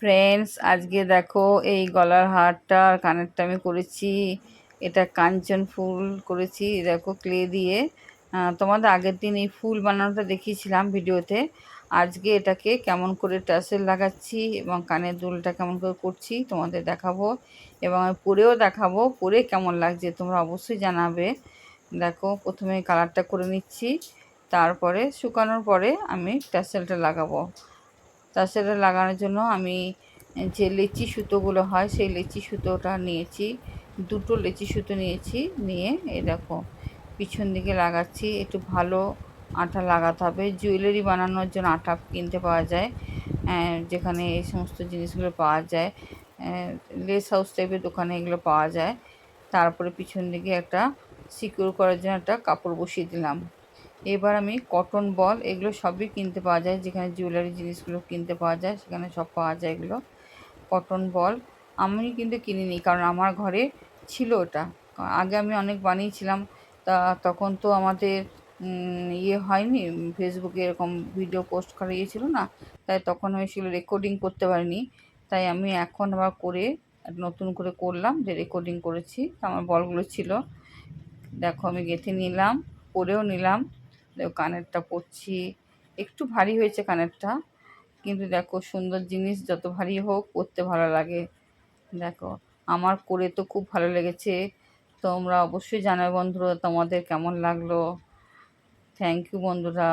Friends, আজকে দেখো এই গলার হারটা আর কানেরটা আমি করেছি। এটা কাঞ্চন ফুল করেছি, দেখো ক্লে দিয়ে। তোমাদের আগের দিন এই ফুল বানানোটা দেখিয়েছিলাম ভিডিওতে। আজকে এটাকে কেমন করে টাসেল লাগাচ্ছি এবং কানের দুলটা কেমন করে করছি তোমাদের দেখাবো, এবং আমি পরেও দেখাবো পরে কেমন লাগছে তোমরা অবশ্যই জানাবে। দেখো, প্রথমে কালারটা করে নিচ্ছি, তারপরে শুকানোর পরে আমি টাসেলটা লাগাবো। টাসেলটা লাগানোর জন্য আমি যে লেচি সুতোগুলো হয় সেই লেচি সুতোটা নিয়েছি, দুটো লেচি সুতো নিয়েছি। নিয়ে এই দেখো পিছন দিকে লাগাচ্ছি। একটু ভালো আঠা লাগাতে হবে। জুয়েলারি বানানোর জন্য আঠা কিনতে পাওয়া যায়, যেখানে এই সমস্ত জিনিসগুলো পাওয়া যায়, লেস হাউস টাইপের দোকানে এগুলো পাওয়া যায়। তারপরে পিছন দিকে একটা সিকিউর করার জন্য একটা কাপড় বসিয়ে দিলাম। এবার আমি কটন বল, এগুলো সবই কিনতে পাওয়া যায়, যেখানে জুয়েলারি জিনিসগুলো কিনতে পাওয়া যায় সেখানে সব পাওয়া যায় এগুলো। কটন বল আমি কিন্তু কিনিনি, কারণ আমার ঘরে ছিল ওটা। আগে আমি অনেক বানিয়েছিলাম, তখন তো আমাদের ইয়ে হয়নি, ফেসবুকে এরকম ভিডিও পোস্ট করা ছিল না, তাই তখন আমি সেগুলো রেকর্ডিং করতে পারিনি। তাই আমি এখন আবার করে নতুন করে করলাম, যে রেকর্ডিং করেছি। আমার বলগুলো ছিল, দেখো আমি গেঁথে নিলাম, পরেও নিলাম। দেখো কানেরটা পরছি, একটু ভারী হয়েছে কানেরটা, কিন্তু দেখো সুন্দর জিনিস যত ভারী হোক পরতে ভালো লাগে। দেখো আমার করে তো খুব ভালো লেগেছে। তোমরা অবশ্যই জানাবে বন্ধুরা তোমাদের কেমন লাগলো। থ্যাংক ইউ বন্ধুরা।